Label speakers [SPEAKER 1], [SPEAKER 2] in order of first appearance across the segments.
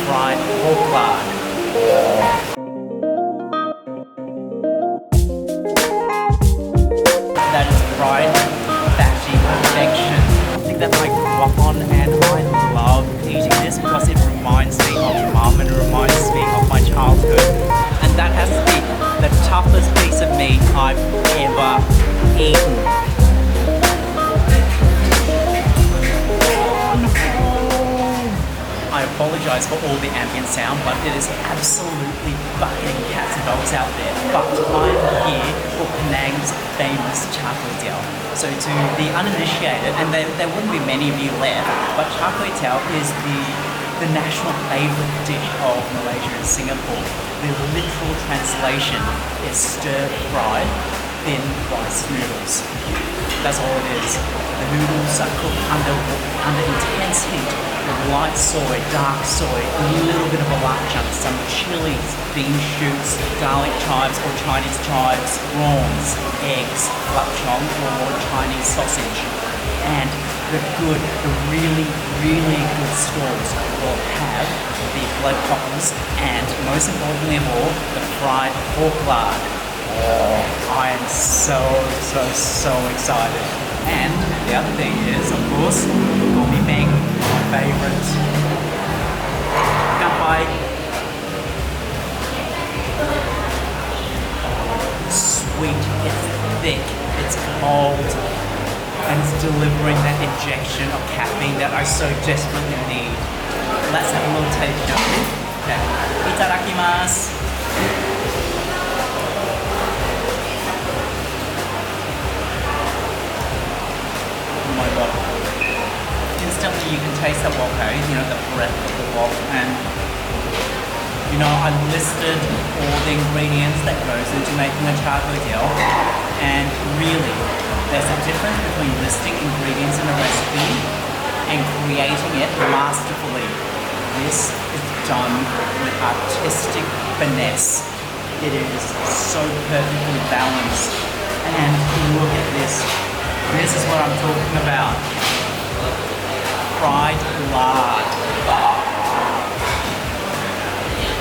[SPEAKER 1] fried pork lard. That is fried fatty perfection. Something that I grew up on, and I love eating this because it reminds me of mum and reminds me of my childhood. And that has to be the toughest piece of meat I've ever eaten. I apologise for all the ambient sound, but it is absolutely bucking cats and dogs out there. But I'm here for Penang's famous char kway. So to the uninitiated, and there wouldn't be many of you left, but char kway is the national favourite dish of Malaysia and Singapore. The literal translation is stir-fried thin rice noodles. That's all it is. The noodles are cooked under intense heat with light soy, dark soy, a little bit of belacan, some chilies, bean shoots, garlic chives or Chinese chives, prawns, eggs, lap-chong or Chinese sausage. And the really good stalls will have the blood cockles and most importantly of all, the fried pork lard. Oh, I am so excited. And the other thing is, of course, gourmet bang, my favourite. Kanpai. Sweet, it's thick, it's cold, and it's delivering that injection of caffeine that I so desperately need. Let's have a little taste, shall we? Okay. Itadakimasu. Oh my god. Instantly you can taste the wok, you know, the breath of the wok, and you know, I listed all the ingredients that goes into making a char kway, and really, there's a difference between listing ingredients in a recipe and creating it masterfully. This is done with artistic finesse. It is so perfectly balanced, and look at this. This is what I'm talking about. Fried lard.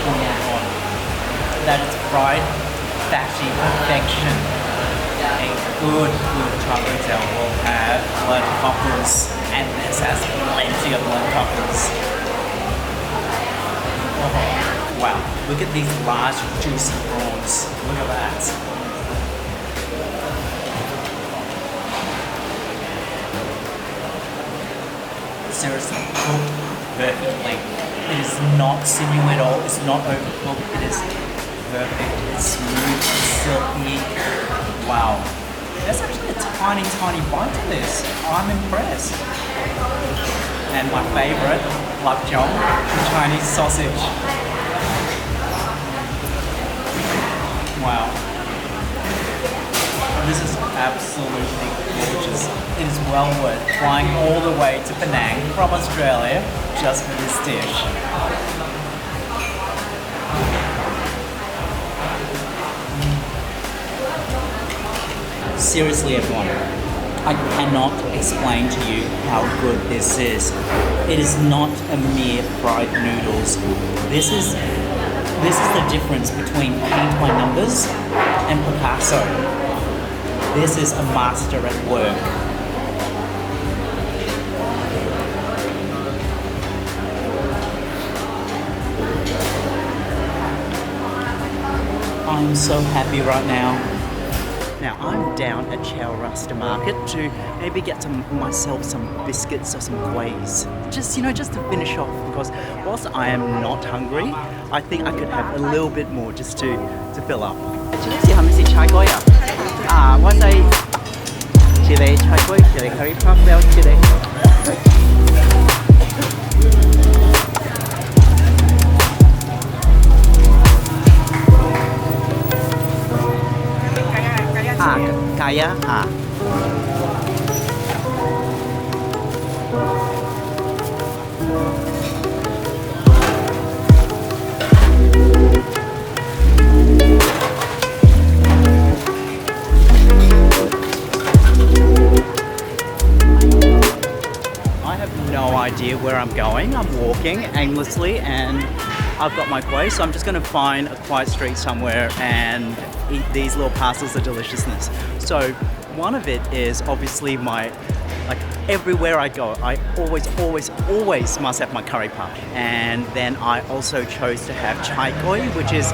[SPEAKER 1] Oh my god. That is fried fatty perfection. A good char kway will have blood cockles, and this has plenty of blood cockles. Oh, wow. Look at these large juicy prawns. Look at that. Seriously, cooked perfectly. It is not sinewy at all, it's not overcooked, it is perfect, it's smooth, it's silky. Wow. There's actually a tiny bite to this. I'm impressed. And my favourite, lap-chong, the Chinese sausage. Wow. This is absolutely gorgeous. It is well worth flying all the way to Penang from Australia just for this dish. Seriously everyone, I cannot explain to you how good this is. It is not a mere fried noodles. This is the difference between paint by numbers and Picasso. This is a master at work. I'm so happy right now. Now I'm down at Chao Rasta Market to maybe get myself some biscuits or some quays. Just to finish off, because whilst I am not hungry, I think I could have a little bit more just to fill up. 我哋chili chai kway, chili curry puff, bell chili. Kaya. idea where I'm going. I'm walking aimlessly and I've got my kueh, so I'm just going to find a quiet street somewhere and eat these little parcels of deliciousness. So one of it is obviously my, like everywhere I go, I always must have my curry puff. And then I also chose to have chai kway, which is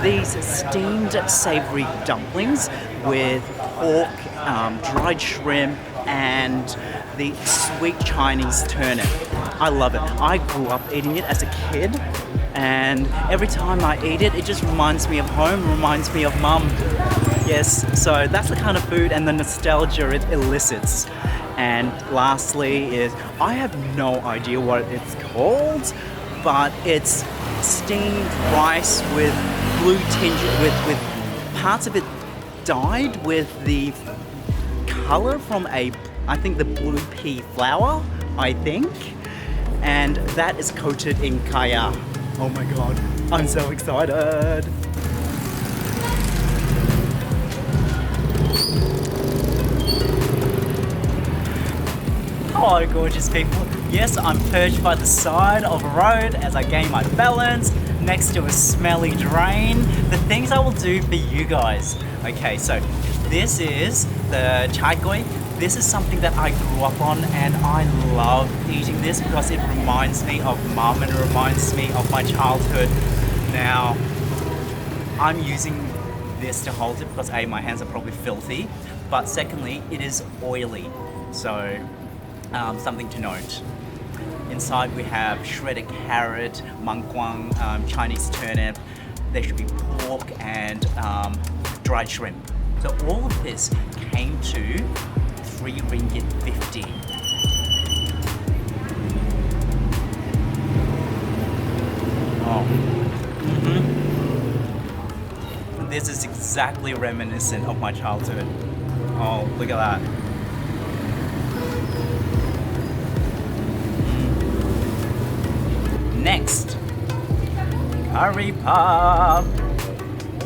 [SPEAKER 1] these steamed savory dumplings with pork, dried shrimp, and the sweet Chinese turnip. I love it. I grew up eating it as a kid, and every time I eat it, it just reminds me of home, reminds me of mum. Yes, so that's the kind of food and the nostalgia it elicits. And lastly is, I have no idea what it's called, but it's steamed rice with blue tinge, with parts of it dyed with the color from I think the blue pea flour, I think. And that is coated in kaya. Oh my god, I'm so excited. Hello gorgeous people. Yes, I'm perched by the side of a road as I gain my balance next to a smelly drain. The things I will do for you guys. Okay, so this is the chai kway. This is something that I grew up on and I love eating this because it reminds me of mum and it reminds me of my childhood. Now, I'm using this to hold it because A, my hands are probably filthy, but secondly, it is oily. So, something to note. Inside we have shredded carrot, mangkwang, Chinese turnip, there should be pork and dried shrimp. So all of this came to 3 ringgit 50. Oh. This is exactly reminiscent of my childhood. Oh, look at that. Next, curry puff.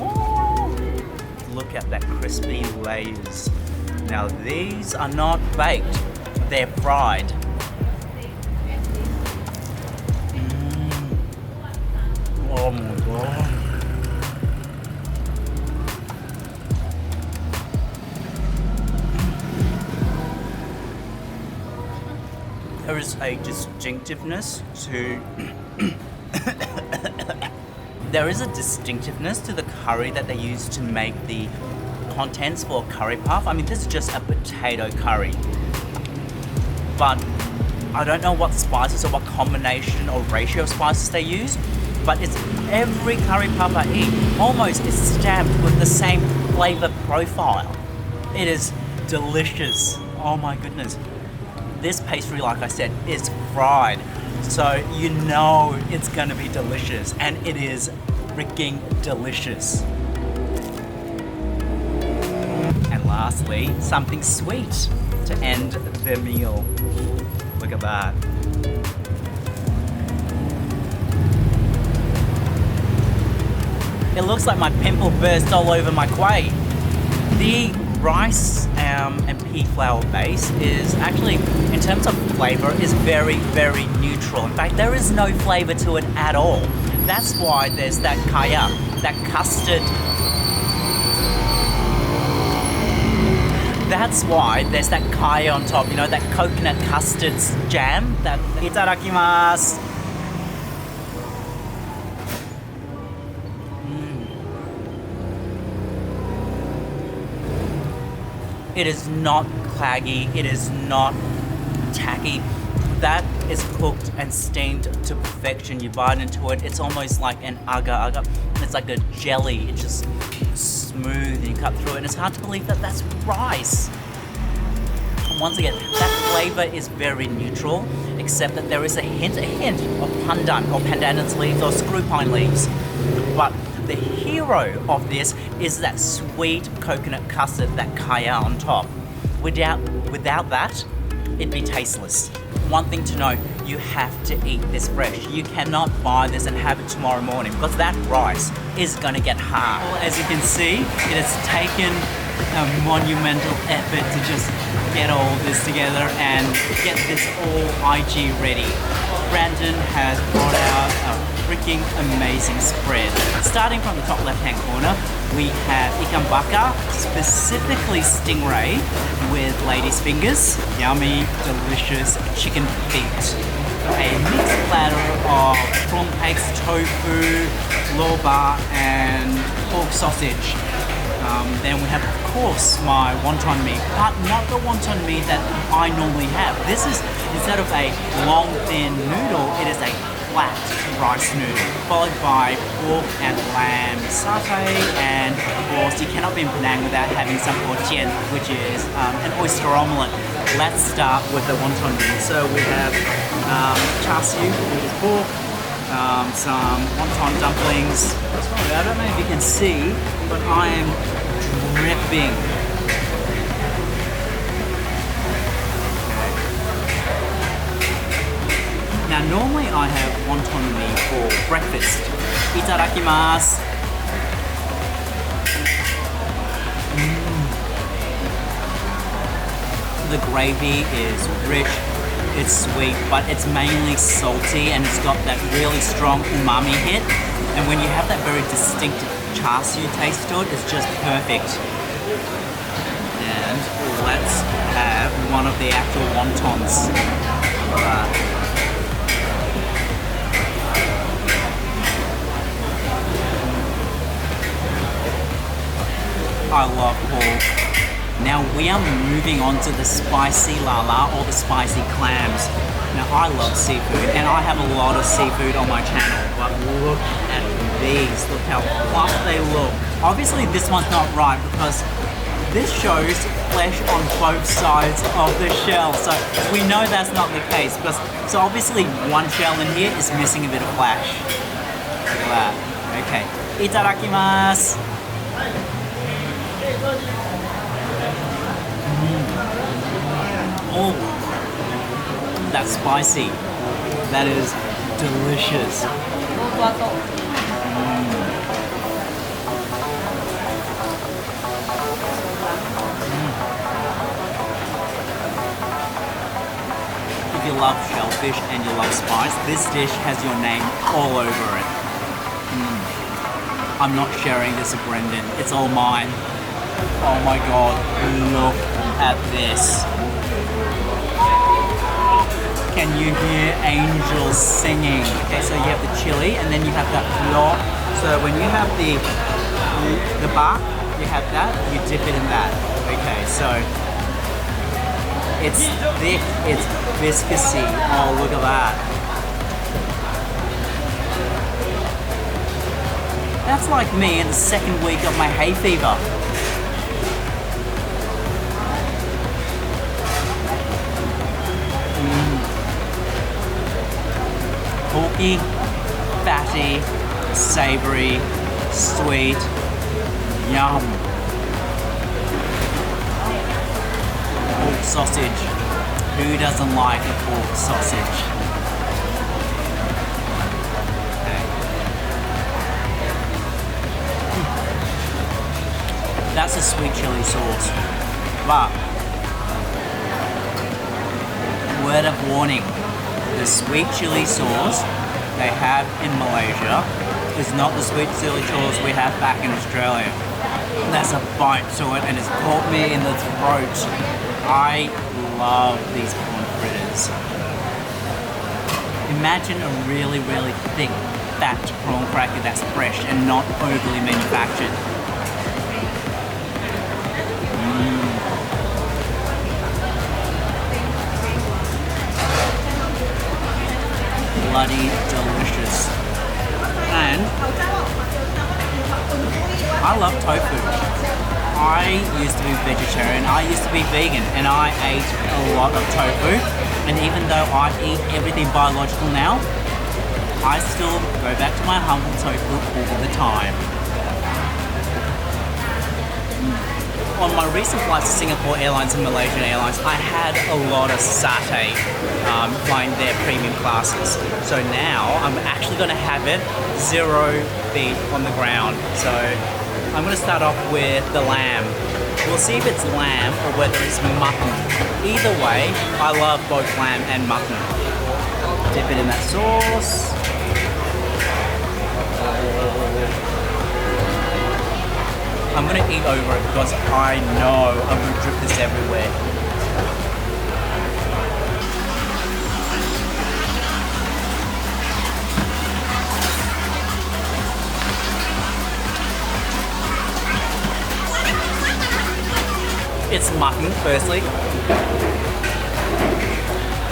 [SPEAKER 1] Oh, look at that crispy layers. Now these are not baked, they're fried. Oh my god. There is a distinctiveness to there is a distinctiveness to the curry that they use to make the contents for a curry puff. I mean, this is just a potato curry, but I don't know what spices or what combination or ratio of spices they use, but it's every curry puff I eat almost is stamped with the same flavor profile. It is delicious. Oh my goodness. This pastry, like I said, is fried, so you know it's gonna be delicious, and it is freaking delicious. And lastly, something sweet to end the meal. Look at that. It looks like my pimple burst all over my kway. The rice and pea flour base is actually, in terms of flavor, is very, very neutral. In fact, there is no flavor to it at all. That's why there's that kaya, that custard. That's why there's that kaya on top, you know, that coconut custard jam. That itadakimasu. It is not claggy, it is not tacky. That is cooked and steamed to perfection. You bite into it, it's almost like an agar. It's like a jelly, it's just smooth, you cut through it, and it's hard to believe that that's rice. Once again, that flavor is very neutral, except that there is a hint of pandan or pandanus leaves or screw pine leaves. But the hero of this is that sweet coconut custard, that kaya on top. Without that, it'd be tasteless. One thing to note, you have to eat this fresh. You cannot buy this and have it tomorrow morning because that rice is gonna get hard. As you can see, it has taken a monumental effort to just get all this together and get this all IG ready. Brandon has brought out a freaking amazing spread. Starting from the top left-hand corner, we have ikan bakar, specifically stingray with lady's fingers, yummy, delicious chicken feet. A mixed platter of prawn cakes, tofu, loba, and pork sausage. Then we have, of course, my wonton mee, but not the wonton mee that I normally have. This is, instead of a long, thin noodle, it is a flat rice noodle, followed by pork and lamb satay, and of course, you cannot be in Penang without having some jian, which is an oyster omelette. Let's start with the wonton mee. So we have char siu, which is pork, some wonton dumplings. I don't know if you can see, but I am dripping. Now normally I have wonton mee for breakfast. Itadakimasu. The gravy is rich, it's sweet, but it's mainly salty and it's got that really strong umami hit. And when you have that very distinctive char siu taste to it, it's just perfect. And let's have one of the actual wontons. I love pork. Now we are moving on to the spicy lala or the spicy clams. Now I love seafood and I have a lot of seafood on my channel, but look at these. Look how fluff they look. Obviously this one's not right because this shows flesh on both sides of the shell. So we know that's not the case. So obviously one shell in here is missing a bit of flesh. Look at that. Okay. Itadakimasu. Oh, that's spicy. That is delicious. If you love shellfish and you love spice, this dish has your name all over it. I'm not sharing this with Brendan. It's all mine. Oh my god, look at this. Can you hear angels singing? Okay, so you have the chili and then you have that raw. So when you have the bark, you have that, you dip it in that. Okay, so it's thick, it's viscousy. Oh, look at that. That's like me in the second week of my hay fever. Porky, fatty, savory, sweet, yum. Pork sausage. Who doesn't like a pork sausage? Okay. That's a sweet chili sauce. But, word of warning. The sweet chili sauce they have in Malaysia is not the sweet chili sauce we have back in Australia. There's a bite to it and it's caught me in the throat. I love these prawn fritters. Imagine a really, really thick, fat prawn cracker that's fresh and not overly manufactured. Bloody delicious. And I love tofu. I used to be vegetarian, I used to be vegan, and I ate a lot of tofu. And even though I eat everything biological now, I still go back to my humble tofu all the time. On my recent flights to Singapore Airlines and Malaysian Airlines, I had a lot of satay flying their premium classes. So now I'm actually going to have it 0 feet on the ground. So I'm going to start off with the lamb. We'll see if it's lamb or whether it's mutton. Either way, I love both lamb and mutton. Dip it in that sauce. I'm gonna eat over it because I know I'm gonna drip this everywhere. It's mutton, firstly.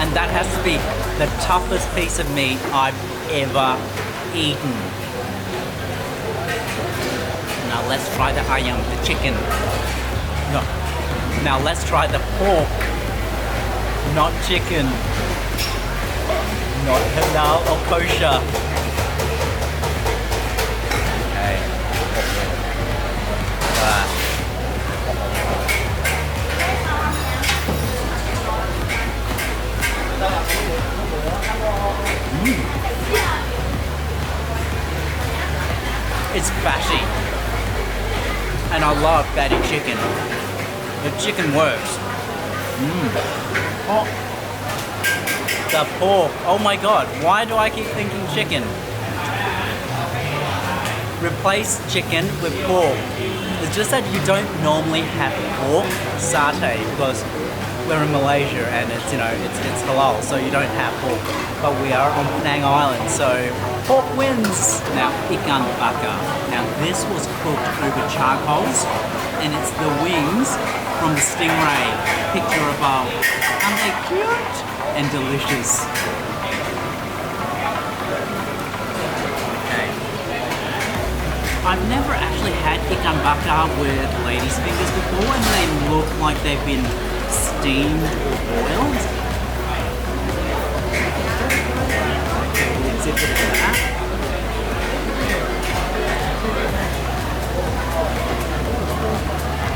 [SPEAKER 1] And that has to be the toughest piece of meat I've ever eaten. Now let's try the ayam, the chicken. No. Now let's try the pork. Not chicken. Not halal or kosher. Okay. It's fatty. And I love fatty chicken. The chicken works. Oh, the pork. Oh my god, why do I keep thinking chicken? Replace chicken with pork. It's just that you don't normally have pork satay because we're in Malaysia and it's, you know, it's halal, so you don't have pork. But we are on Penang Island, so pork wins. Now, ikan bakar. Now, this was cooked over charcoals, and it's the wings from the stingray. Picture above. Aren't they cute and delicious? Okay. I've never actually had ikan bakar with ladies' fingers before, and they look like they've been steamed or boiled. Zip it to that.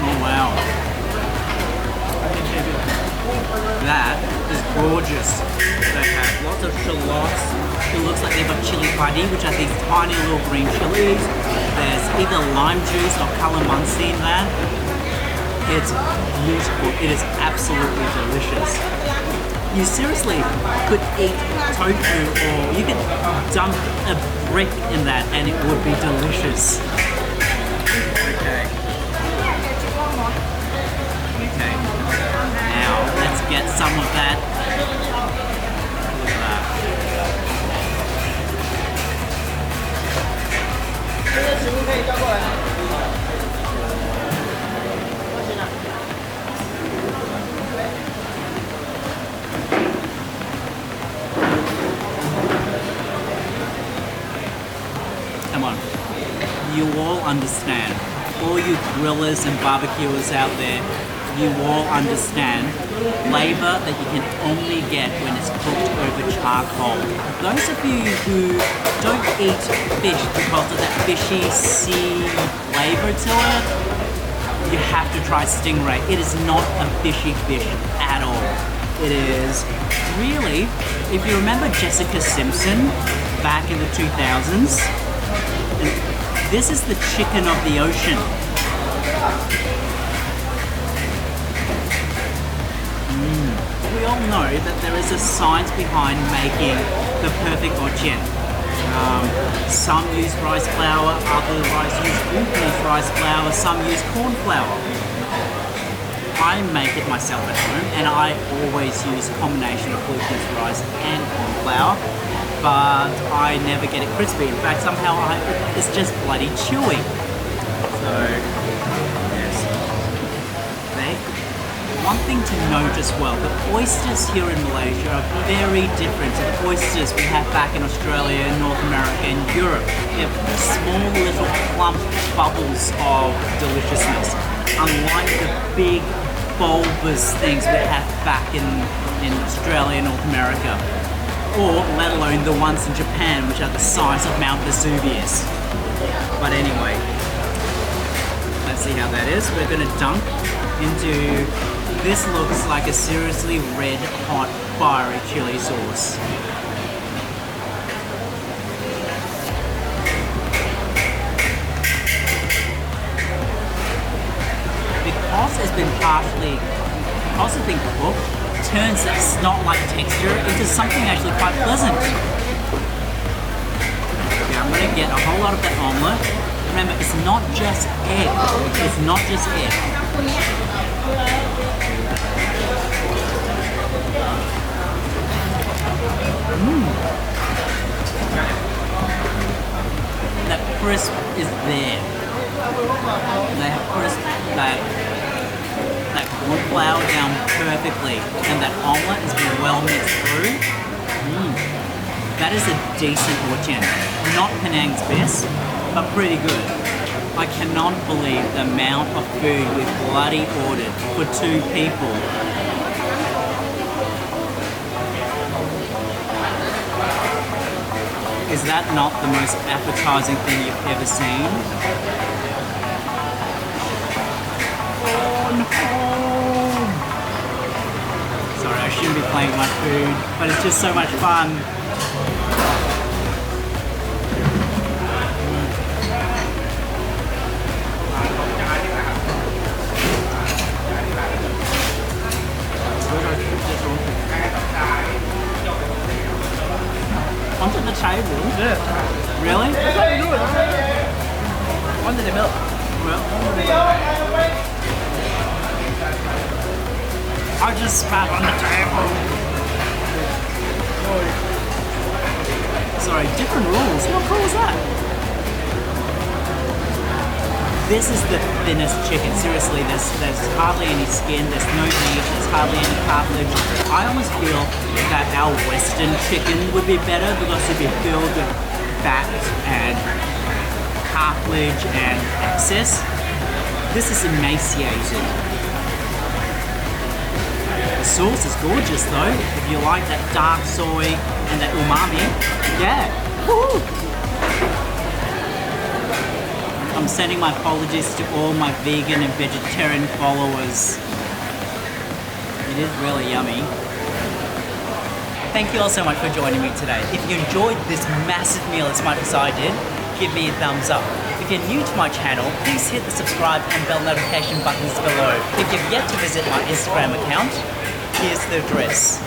[SPEAKER 1] Oh wow. That is gorgeous. They have lots of shallots. It looks like they've got chili padi, which are these tiny little green chilies. There's either lime juice or calamansi in that. It's beautiful. It is absolutely delicious. You seriously could eat tofu, or you could dump a brick in that and it would be delicious. Okay. Okay. Now let's get some of that. Come on. You all understand. All you grillers and barbecuers out there, you all understand flavor that you can only get when it's cooked over charcoal. Those of you who don't eat fish because of that fishy sea flavor to it, you have to try stingray. It is not a fishy fish at all. It is really, if you remember Jessica Simpson back in the 2000s, this is the chicken of the ocean. We all know that there is a science behind making the perfect ochen. Some use rice flour, others use glutinous rice flour, some use corn flour. I make it myself at home, and I always use a combination of glutinous rice and corn flour, but I never get it crispy. In fact, somehow it's just bloody chewy. So, yes. One thing to note as well, the oysters here in Malaysia are very different to the oysters we have back in Australia, North America and Europe. They have small little plump bubbles of deliciousness, unlike the big bulbous things we have back in Australia and North America, or let alone the ones in Japan, which are the size of Mount Vesuvius. But anyway, let's see how that is. We're going to dunk into, this looks like a seriously red hot fiery chili sauce. Because it's been cooked turns that snot-like texture into something actually quite pleasant. Yeah, I'm gonna get a whole lot of that omelette. Remember, it's not just egg. It's not just egg. That crisp is there. They have crisp that corn flour down perfectly, and that omelette has been well mixed through. That is a decent portion. Not Penang's best, but pretty good. I cannot believe the amount of food we've bloody ordered for 2 people. Is that not the most appetizing thing you've ever seen? Oh no! Sorry, I shouldn't be playing with my food, but it's just so much fun. Onto the table?
[SPEAKER 2] Yeah.
[SPEAKER 1] Really?
[SPEAKER 2] That's how you do it. Under the milk.
[SPEAKER 1] Well, I just spat on the table. Sorry, different rules. What cool is that? This is the thinnest chicken. Seriously, there's hardly any skin, there's no meat, there's hardly any cartilage. I almost feel that our Western chicken would be better because it'd be filled with fat and cartilage and excess. This is emaciated. The sauce is gorgeous though. If you like that dark soy and that umami, yeah. Woo! I'm sending my apologies to all my vegan and vegetarian followers. It is really yummy. Thank you all so much for joining me today. If you enjoyed this massive meal as much as I did, give me a thumbs up. If you're new to my channel, please hit the subscribe and bell notification buttons below. If you've yet to visit my Instagram account, here's the address.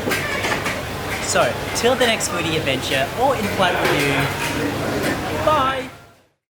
[SPEAKER 1] So, till the next foodie adventure or in-flight review, bye!